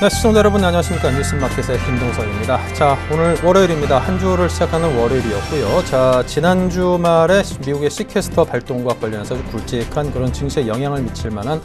네, 시청자 여러분 안녕하십니까. 뉴스마켓의 김동석입니다. 자, 오늘 월요일입니다. 한 주를 시작하는 월요일이었고요. 자, 지난 주말에 미국의 시퀘스터 발동과 관련해서 굵직한 그런 증시에 영향을 미칠 만한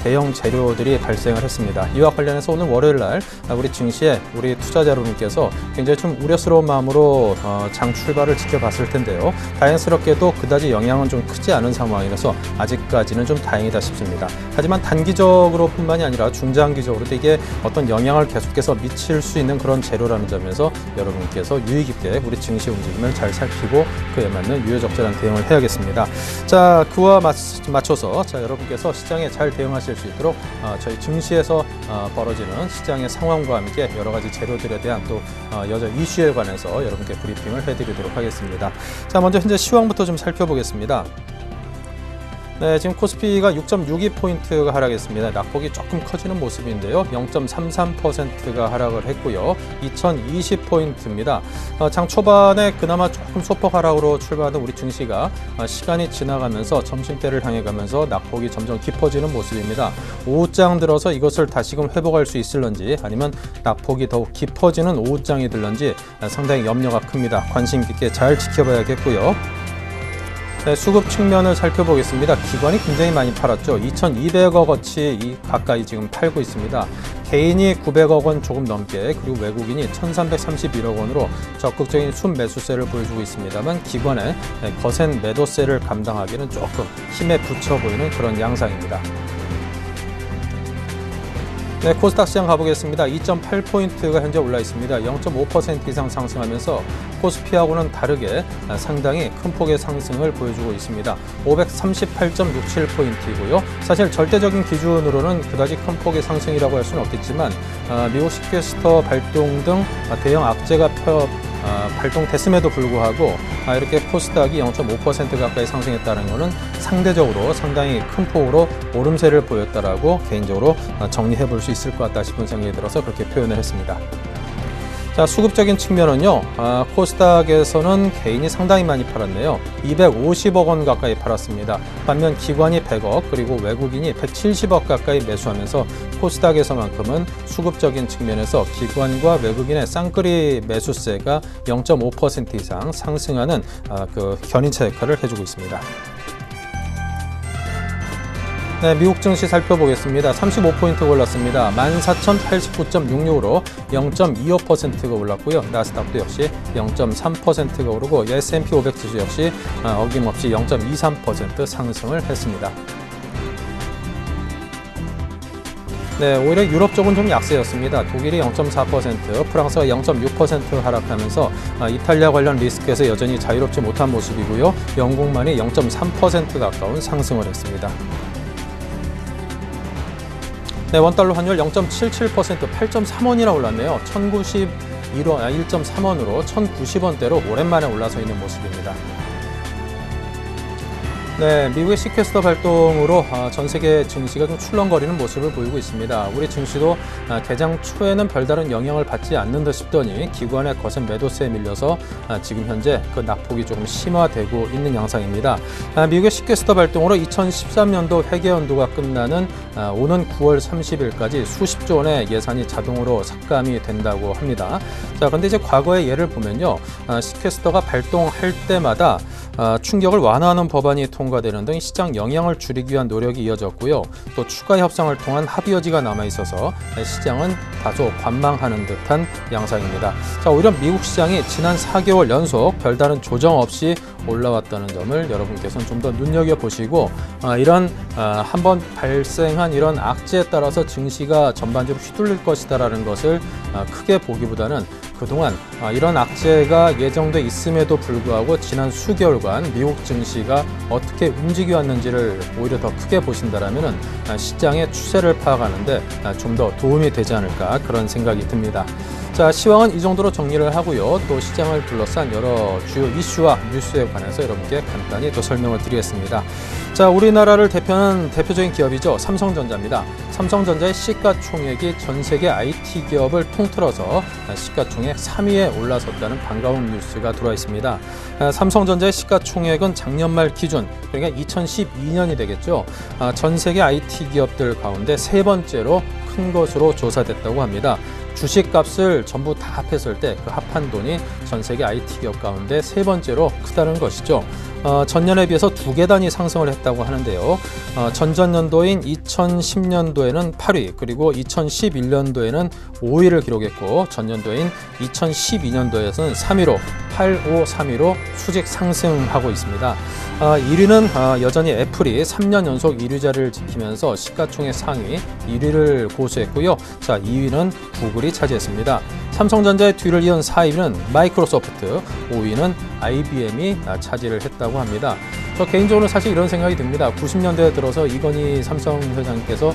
대형 재료들이 발생을 했습니다. 이와 관련해서 오늘 월요일 날 우리 증시에 우리 투자자 여러분께서 굉장히 좀 우려스러운 마음으로 장 출발을 지켜봤을 텐데요. 다행스럽게도 그다지 영향은 좀 크지 않은 상황이라서 아직까지는 좀 다행이다 싶습니다. 하지만 단기적으로 뿐만이 아니라 중장기적으로도 이게 어떤 영향을 계속해서 미칠 수 있는 그런 재료라는 점에서 여러분께서 유의 깊게 우리 증시 움직임을 잘 살피고 그에 맞는 유효적절한 대응을 해야겠습니다. 자, 그와 맞춰서 여러분께서 시장에 잘 대응하실 수 있도록 저희 증시에서 벌어지는 시장의 상황과 함께 여러 가지 재료들에 대한 또 여전 이슈에 관해서 여러분께 브리핑을 해드리도록 하겠습니다. 자, 먼저 현재 시황부터 좀 살펴보겠습니다. 네, 지금 코스피가 6.62포인트가 하락했습니다. 낙폭이 조금 커지는 모습인데요. 0.33%가 하락을 했고요. 2020포인트입니다. 장 초반에 그나마 조금 소폭 하락으로 출발하던 우리 증시가 시간이 지나가면서 점심때를 향해 가면서 낙폭이 점점 깊어지는 모습입니다. 오후장 들어서 이것을 다시금 회복할 수 있을런지 아니면 낙폭이 더욱 깊어지는 오후장이 들런지 상당히 염려가 큽니다. 관심 깊게 잘 지켜봐야겠고요. 네, 수급 측면을 살펴보겠습니다. 기관이 굉장히 많이 팔았죠. 2,200억 원치 가까이 지금 팔고 있습니다. 개인이 900억 원 조금 넘게, 그리고 외국인이 1,331억 원으로 적극적인 순매수세를 보여주고 있습니다만 기관의 거센 매도세를 감당하기는 조금 힘에 부쳐 보이는 그런 양상입니다. 네, 코스닥 시장 가보겠습니다. 2.8포인트가 현재 올라 있습니다. 0.5% 이상 상승하면서 코스피하고는 다르게 상당히 큰 폭의 상승을 보여주고 있습니다. 538.67포인트이고요. 사실 절대적인 기준으로는 그다지 큰 폭의 상승이라고 할 수는 없겠지만 미국 시퀘스터 발동 등 대형 악재가 발동됐음에도 불구하고 이렇게 코스닥이 0.5% 가까이 상승했다는 것은 상대적으로 상당히 큰 폭으로 오름세를 보였다라고 개인적으로 정리해 볼 수 있을 것 같다 싶은 생각이 들어서 그렇게 표현을 했습니다. 자, 수급적인 측면은요, 코스닥에서는 개인이 상당히 많이 팔았네요. 250억 원 가까이 팔았습니다. 반면 기관이 100억, 그리고 외국인이 170억 가까이 매수하면서 코스닥에서만큼은 수급적인 측면에서 기관과 외국인의 쌍끌이 매수세가 0.5% 이상 상승하는 그 견인차 역할을 해주고 있습니다. 네, 미국 증시 살펴보겠습니다. 35포인트가 올랐습니다. 14,089.66으로 0.25%가 올랐고요. 나스닥도 역시 0.3%가 오르고 S&P 500 지수 역시 어김없이 0.23% 상승을 했습니다. 네, 오히려 유럽 쪽은 좀 약세였습니다. 독일이 0.4%, 프랑스가 0.6% 하락하면서 이탈리아 관련 리스크에서 여전히 자유롭지 못한 모습이고요. 영국만이 0.3% 가까운 상승을 했습니다. 네, 원달러 환율 0.77%, 8.3원이나 올랐네요. 1,091원, 1,090원대로 오랜만에 올라서 있는 모습입니다. 네, 미국의 시퀘스터 발동으로 전 세계 증시가 좀 출렁거리는 모습을 보이고 있습니다. 우리 증시도 개장 초에는 별다른 영향을 받지 않는다 싶더니 기관의 거센 매도세에 밀려서 지금 현재 그 낙폭이 조금 심화되고 있는 양상입니다. 미국의 시퀘스터 발동으로 2013년도 회계연도가 끝나는 오는 9월 30일까지 수십조 원의 예산이 자동으로 삭감이 된다고 합니다. 자, 그런데 이제 과거의 예를 보면요, 시퀘스터가 발동할 때마다 충격을 완화하는 법안이 통과되는 등 시장 영향을 줄이기 위한 노력이 이어졌고요. 또 추가 협상을 통한 합의 여지가 남아 있어서 시장은 다소 관망하는 듯한 양상입니다. 자, 오히려 미국 시장이 지난 4개월 연속 별다른 조정 없이 올라왔다는 점을 여러분께서는 좀 더 눈여겨보시고 이런 한번 발생한 이런 악재에 따라서 증시가 전반적으로 휘둘릴 것이다라는 것을 크게 보기보다는 그동안 이런 악재가 예정돼 있음에도 불구하고 지난 수개월간 미국 증시가 어떻게 움직여왔는지를 오히려 더 크게 보신다라면 시장의 추세를 파악하는데 좀 더 도움이 되지 않을까 그런 생각이 듭니다. 자, 시황은 이 정도로 정리를 하고요. 또 시장을 둘러싼 여러 주요 이슈와 뉴스에 관해서 여러분께 간단히 또 설명을 드리겠습니다. 자, 우리나라를 대표하는 대표적인 기업이죠. 삼성전자입니다. 삼성전자의 시가총액이 전 세계 IT 기업을 통틀어서 시가총액 3위에 올라섰다는 반가운 뉴스가 들어와 있습니다. 삼성전자의 시가총액은 작년 말 기준, 그러니까 2012년이 되겠죠. 전 세계 IT 기업들 가운데 세 번째로 큰 큰 것으로 조사됐다고 합니다. 주식값을 전부 다 합했을 때 그 합한 돈이 전 세계 IT 기업 가운데 세 번째로 크다는 것이죠. 전년에 비해서 2계단이 상승을 했다고 하는데요. 전전년도인 2010년도에는 8위, 그리고 2011년도에는 5위를 기록했고 전년도인 2012년도에서는 3위로 8532로 수직 상승하고 있습니다. 1위는 여전히 애플이 3년 연속 1위 자리를 지키면서 시가총액 상위 1위를 고수했고요. 자, 2위는 구글이 차지했습니다. 삼성전자의 뒤를 이은 4위는 마이크로소프트, 5위는 IBM이 차지를 했다고 합니다. 저 개인적으로 사실 이런 생각이 듭니다. 90년대에 들어서 이건희 삼성 회장께서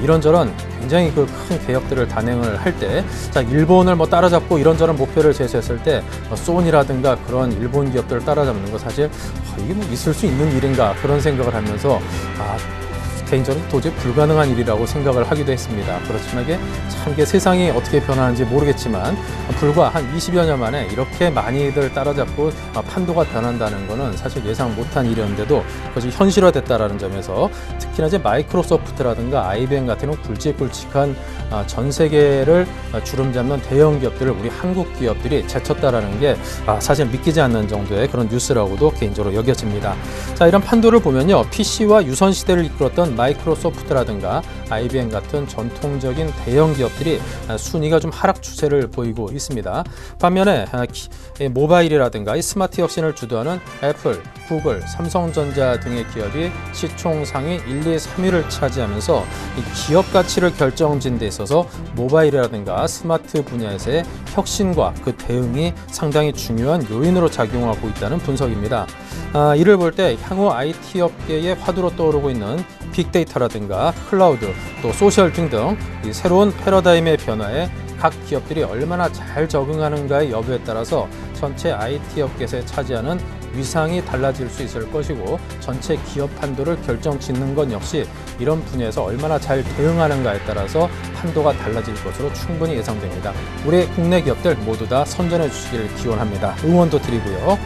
이런저런 굉장히 그 큰 개혁들을 단행을 할 때, 자, 일본을 따라잡고 이런저런 목표를 제시했을 때 소니라든가 그런 일본 기업들을 따라잡는 거 사실 이게 있을 수 있는 일인가 그런 생각을 하면서 개인적으로 도저히 불가능한 일이라고 생각을 하기도 했습니다. 그렇지만 이게 세상이 어떻게 변하는지 모르겠지만 불과 한 20여 년 만에 이렇게 많이들 따라잡고 판도가 변한다는 것은 사실 예상 못한 일이었는데도 그것이 현실화됐다는 점에서 특히나 이제 마이크로소프트라든가 IBM 같은 굵직굵직한 전 세계를 주름잡는 대형 기업들을 우리 한국 기업들이 제쳤다라는 게 사실 믿기지 않는 정도의 그런 뉴스라고도 개인적으로 여겨집니다. 자, 이런 판도를 보면요, PC와 유선 시대를 이끌었던 마이크로소프트라든가 IBM 같은 전통적인 대형 기업들이 순위가 좀 하락 추세를 보이고 있습니다. 반면에 모바일이라든가 이 스마트 혁신을 주도하는 애플, 구글, 삼성전자 등의 기업이 시총 상위 1, 2, 3위를 차지하면서 이 기업 가치를 결정짓는 데 있어서 모바일이라든가 스마트 분야에서의 혁신과 그 대응이 상당히 중요한 요인으로 작용하고 있다는 분석입니다. 이를 볼 때 향후 IT 업계의 화두로 떠오르고 있는 빅데이터라든가 클라우드, 또 소셜 등등 이 새로운 패러다임의 변화에 각 기업들이 얼마나 잘 적응하는가의 여부에 따라서 전체 IT 업계에서 차지하는 위상이 달라질 수 있을 것이고, 전체 기업 판도를 결정짓는 것 역시 이런 분야에서 얼마나 잘 대응하는가에 따라서 판도가 달라질 것으로 충분히 예상됩니다. 우리 국내 기업들 모두 다 선전해 주시기를 기원합니다. 응원도 드리고요.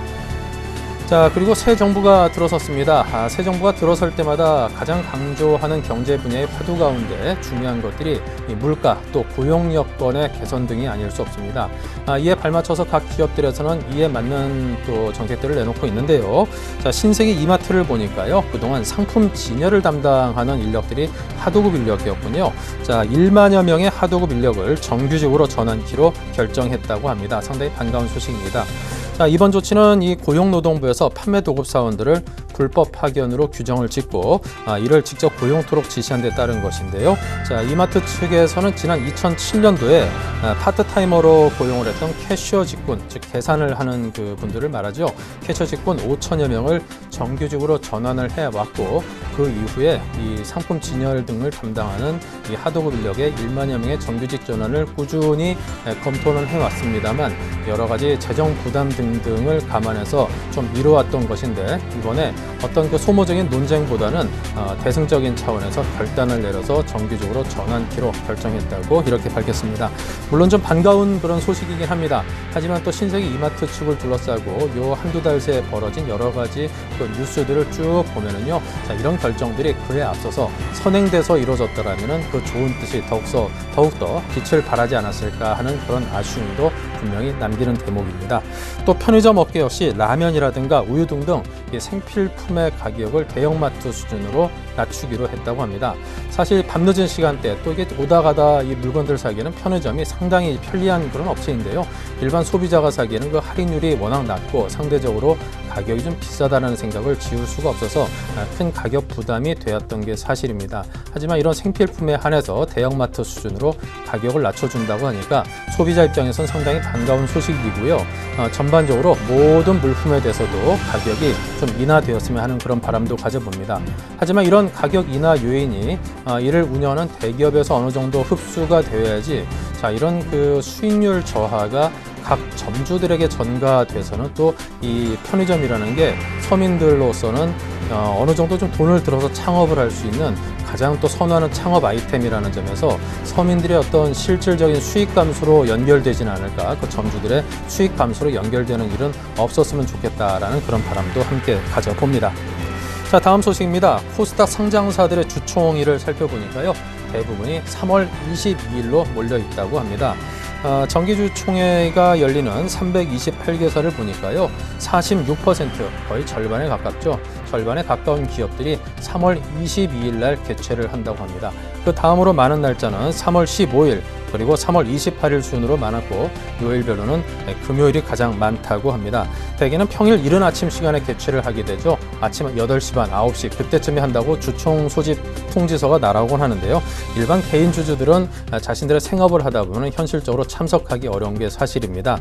자, 그리고 새 정부가 들어섰습니다. 새 정부가 들어설 때마다 가장 강조하는 경제 분야의 화두 가운데 중요한 것들이 물가 또 고용 여건의 개선 등이 아닐 수 없습니다. 이에 발맞춰서 각 기업들에서는 이에 맞는 또 정책들을 내놓고 있는데요. 자, 신세계 이마트를 보니까요, 그동안 상품 진열을 담당하는 인력들이 하도급 인력이었군요. 자, 1만여 명의 하도급 인력을 정규직으로 전환키로 결정했다고 합니다. 상당히 반가운 소식입니다. 자, 이번 조치는 이 고용노동부에서 판매 도급 사원들을 불법 파견으로 규정을 짓고 이를 직접 고용토록 지시한 데 따른 것인데요. 자, 이마트 측에서는 지난 2007년도에 파트타이머로 고용을 했던 캐셔 직군, 즉 계산을 하는 그 분들을 말하죠. 캐셔 직군 5천여 명을 정규직으로 전환을 해왔고, 그 이후에 이 상품 진열 등을 담당하는 이 하도급 인력의 1만여 명의 정규직 전환을 꾸준히 검토는 해왔습니다만 여러 가지 재정 부담 등등을 감안해서 좀 미뤄왔던 것인데, 이번에 어떤 그 소모적인 논쟁보다는 대승적인 차원에서 결단을 내려서 정규직으로 전환키로 결정했다고 이렇게 밝혔습니다. 물론 좀 반가운 그런 소식이긴 합니다. 하지만 또 신세계 이마트 측을 둘러싸고 요 한두 달 새에 벌어진 여러 가지 그 뉴스들을 쭉 보면은요, 자, 이런 결정들이 그에 앞서서 선행돼서 이루어졌더라면은 그 좋은 뜻이 더욱더 빛을 발하지 않았을까 하는 그런 아쉬움도 분명히 남기는 대목입니다. 또 편의점 업계 역시 라면이라든가 우유 등등 생필품의 가격을 대형마트 수준으로 낮추기로 했다고 합니다. 사실 밤늦은 시간대 또 이게 오다 가다 이 물건들 사기에는 편의점이 상당히 편리한 그런 업체인데요. 일반 소비자가 사기에는 그 할인율이 워낙 낮고 상대적으로 가격이 좀 비싸다는 생각을 지울 수가 없어서 큰 가격 부담이 되었던 게 사실입니다. 하지만 이런 생필품에 한해서 대형마트 수준으로 가격을 낮춰준다고 하니까 소비자 입장에선 상당히 반가운 소식이고요. 전반적으로 모든 물품에 대해서도 가격이 좀 인하되었으면 하는 그런 바람도 가져봅니다. 하지만 이런 가격 인하 요인이 이를 운영하는 대기업에서 어느 정도 흡수가 되어야지, 자, 이런 그 수익률 저하가 각 점주들에게 전가돼서는 또 이 편의점이라는 게 서민들로서는 어느 정도 좀 돈을 들어서 창업을 할 수 있는 가장 또 선호하는 창업 아이템이라는 점에서 서민들의 어떤 실질적인 수익 감소로 연결되지는 않을까, 그 점주들의 수익 감소로 연결되는 일은 없었으면 좋겠다라는 그런 바람도 함께 가져봅니다. 자, 다음 소식입니다. 코스닥 상장사들의 주총일을 살펴보니까요, 대부분이 3월 22일로 몰려 있다고 합니다. 정기주총회가 열리는 328개사를 보니까요, 46%, 거의 절반에 가깝죠. 절반에 가까운 기업들이 3월 22일 날 개최를 한다고 합니다. 그 다음으로 많은 날짜는 3월 15일, 그리고 3월 28일 순으로 많았고, 요일별로는 금요일이 가장 많다고 합니다. 대개는 평일 이른 아침 시간에 개최를 하게 되죠. 아침 8시 반, 9시 그때쯤에 한다고 주총 소집 통지서가 나라곤 하는데요. 일반 개인 주주들은 자신들의 생업을 하다 보면 현실적으로 참석하기 어려운 게 사실입니다.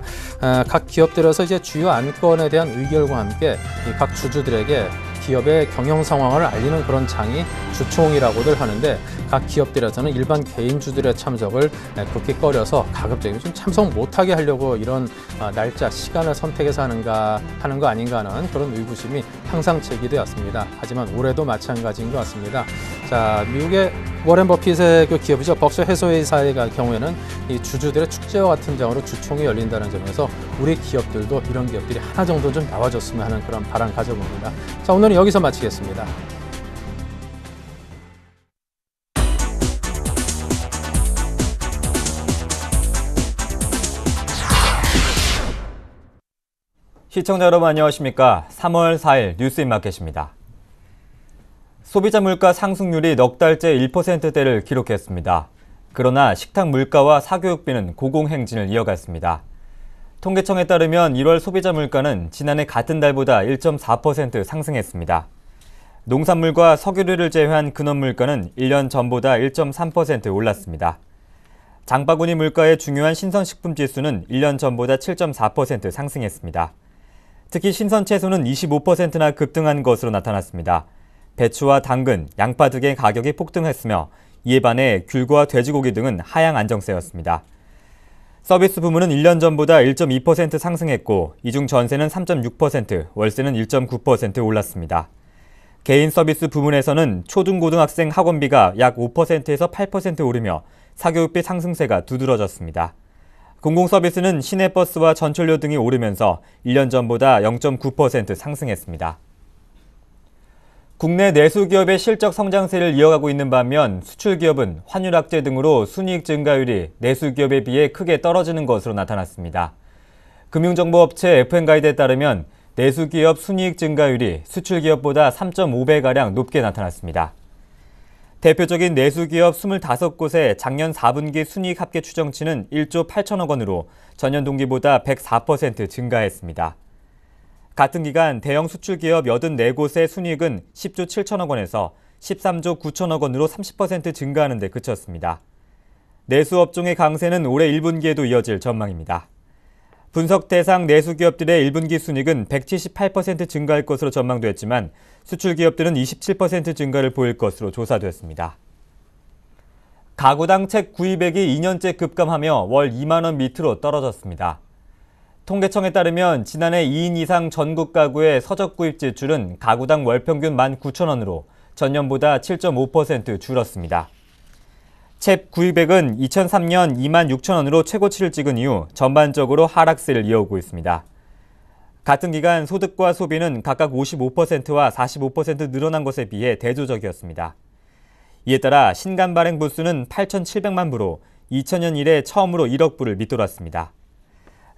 각 기업들에서 이제 주요 안건에 대한 의결과 함께 각 주주들에게 기업의 경영 상황을 알리는 그런 장이 주총이라고들 하는데, 각 기업들에서는 일반 개인주들의 참석을 그렇게 꺼려서 가급적이면 좀 참석 못하게 하려고 이런 날짜, 시간을 선택해서 하는 거 아닌가 하는 그런 의구심이 항상 제기되었습니다. 하지만 올해도 마찬가지인 것 같습니다. 자, 미국의 워렌 버핏의 그 기업이죠. 벅셔 해소회사의 경우에는 이 주주들의 축제와 같은 장으로 주총이 열린다는 점에서 우리 기업들도 이런 기업들이 하나 정도 좀 나와줬으면 하는 그런 바람 가져봅니다. 자, 오늘은 여기서 마치겠습니다. 시청자 여러분 안녕하십니까? 3월 4일 뉴스인마켓입니다. 소비자 물가 상승률이 넉 달째 1%대를 기록했습니다. 그러나 식탁 물가와 사교육비는 고공행진을 이어갔습니다. 통계청에 따르면 1월 소비자 물가는 지난해 같은 달보다 1.4% 상승했습니다. 농산물과 석유류를 제외한 근원 물가는 1년 전보다 1.3% 올랐습니다. 장바구니 물가의 중요한 신선식품 지수는 1년 전보다 7.4% 상승했습니다. 특히 신선 채소는 25%나 급등한 것으로 나타났습니다. 배추와 당근, 양파 등의 가격이 폭등했으며 이에 반해 귤과 돼지고기 등은 하향 안정세였습니다. 서비스 부문은 1년 전보다 1.2% 상승했고, 이중 전세는 3.6%, 월세는 1.9% 올랐습니다. 개인 서비스 부문에서는 초중고등학생 학원비가 약 5%에서 8% 오르며 사교육비 상승세가 두드러졌습니다. 공공서비스는 시내버스와 전철료 등이 오르면서 1년 전보다 0.9% 상승했습니다. 국내 내수기업의 실적 성장세를 이어가고 있는 반면 수출기업은 환율 악재 등으로 순이익 증가율이 내수기업에 비해 크게 떨어지는 것으로 나타났습니다. 금융정보업체 FN가이드에 따르면 내수기업 순이익 증가율이 수출기업보다 3.5배가량 높게 나타났습니다. 대표적인 내수기업 25곳의 작년 4분기 순이익 합계 추정치는 1조 8천억 원으로 전년 동기보다 104% 증가했습니다. 같은 기간 대형 수출기업 84곳의 순이익은 10조 7천억 원에서 13조 9천억 원으로 30% 증가하는 데 그쳤습니다. 내수업종의 강세는 올해 1분기에도 이어질 전망입니다. 분석 대상 내수기업들의 1분기 순이익은 178% 증가할 것으로 전망됐지만 수출기업들은 27% 증가를 보일 것으로 조사됐습니다. 가구당 책 구입액이 2년째 급감하며 월 2만 원 밑으로 떨어졌습니다. 통계청에 따르면 지난해 2인 이상 전국 가구의 서적 구입 지출은 가구당 월 평균 19,000원으로 전년보다 7.5% 줄었습니다. 책 구입액은 2003년 26,000원으로 최고치를 찍은 이후 전반적으로 하락세를 이어오고 있습니다. 같은 기간 소득과 소비는 각각 55%와 45% 늘어난 것에 비해 대조적이었습니다. 이에 따라 신간 발행 부수는 8,700만 부로 2000년 이래 처음으로 1억 부를 밑돌았습니다.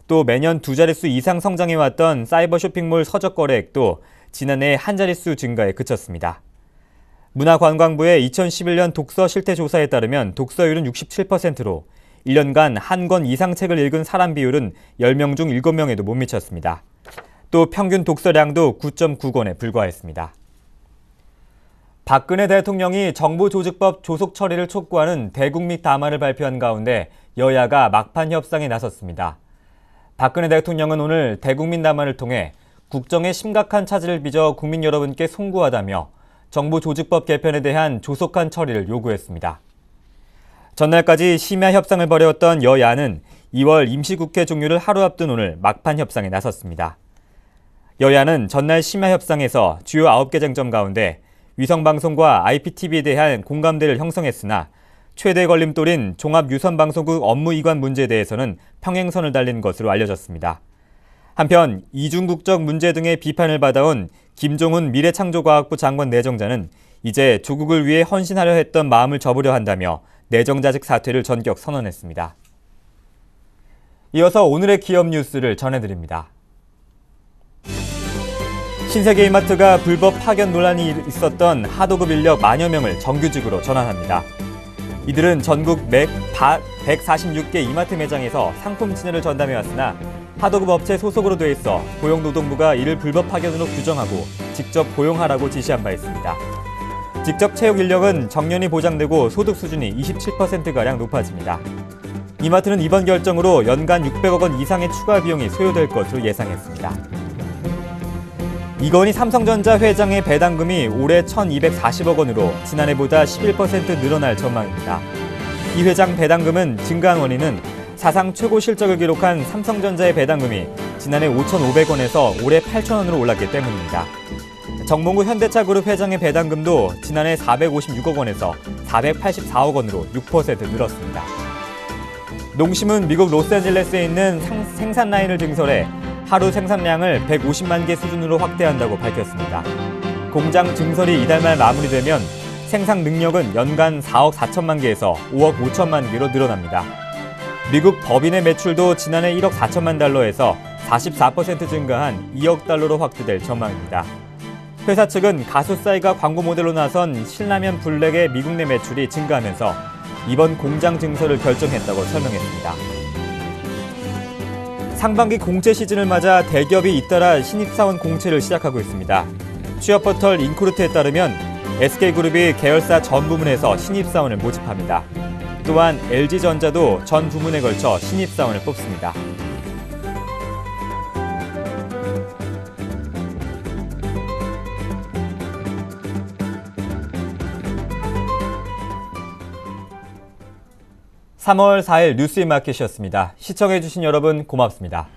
또 매년 두 자릿수 이상 성장해왔던 사이버 쇼핑몰 서적 거래액도 지난해 한 자릿수 증가에 그쳤습니다. 문화관광부의 2011년 독서 실태 조사에 따르면 독서율은 67%로 1년간 한 권 이상 책을 읽은 사람 비율은 10명 중 7명에도 못 미쳤습니다. 또 평균 독서량도 9.9권에 불과했습니다. 박근혜 대통령이 정부조직법 조속 처리를 촉구하는 대국민 담화를 발표한 가운데 여야가 막판 협상에 나섰습니다. 박근혜 대통령은 오늘 대국민 담화를 통해 국정에 심각한 차질을 빚어 국민 여러분께 송구하다며 정부조직법 개편에 대한 조속한 처리를 요구했습니다. 전날까지 심야 협상을 벌여왔던 여야는 2월 임시국회 종료를 하루 앞둔 오늘 막판 협상에 나섰습니다. 여야는 전날 심야 협상에서 주요 9개 쟁점 가운데 위성방송과 IPTV에 대한 공감대를 형성했으나 최대 걸림돌인 종합유선방송국 업무 이관 문제에 대해서는 평행선을 달린 것으로 알려졌습니다. 한편 이중국적 문제 등의 비판을 받아온 김종훈 미래창조과학부 장관 내정자는 이제 조국을 위해 헌신하려 했던 마음을 접으려 한다며 내정자직 사퇴를 전격 선언했습니다. 이어서 오늘의 기업 뉴스를 전해드립니다. 신세계 이마트가 불법 파견 논란이 있었던 하도급 인력 만여 명을 정규직으로 전환합니다. 이들은 전국 146개 이마트 매장에서 상품 진열을 전담해왔으나 하도급 업체 소속으로 돼 있어 고용노동부가 이를 불법 파견으로 규정하고 직접 고용하라고 지시한 바 있습니다. 직접 채용 인력은 정년이 보장되고 소득 수준이 27%가량 높아집니다. 이마트는 이번 결정으로 연간 600억 원 이상의 추가 비용이 소요될 것으로 예상했습니다. 이건희 삼성전자 회장의 배당금이 올해 1,240억 원으로 지난해보다 11% 늘어날 전망입니다. 이 회장 배당금은 증가한 원인은 사상 최고 실적을 기록한 삼성전자의 배당금이 지난해 5,500원에서 올해 8,000원으로 올랐기 때문입니다. 정몽구 현대차그룹 회장의 배당금도 지난해 456억 원에서 484억 원으로 6% 늘었습니다. 농심은 미국 로스앤젤레스에 있는 생산 라인을 증설해 하루 생산량을 150만 개 수준으로 확대한다고 밝혔습니다. 공장 증설이 이달 말 마무리되면 생산 능력은 연간 4억 4천만 개에서 5억 5천만 개로 늘어납니다. 미국 법인의 매출도 지난해 1억 4천만 달러에서 44% 증가한 2억 달러로 확대될 전망입니다. 회사 측은 가수싸이가 광고 모델로 나선 신라면 블랙의 미국 내 매출이 증가하면서 이번 공장 증설을 결정했다고 설명했습니다. 상반기 공채 시즌을 맞아 대기업이 잇따라 신입사원 공채를 시작하고 있습니다. 취업포털 인크루트에 따르면 SK그룹이 계열사 전 부문에서 신입사원을 모집합니다. 또한 LG전자도 전 부문에 걸쳐 신입사원을 뽑습니다. (3월 4일) 뉴스인마켓이었습니다. 시청해주신 여러분 고맙습니다.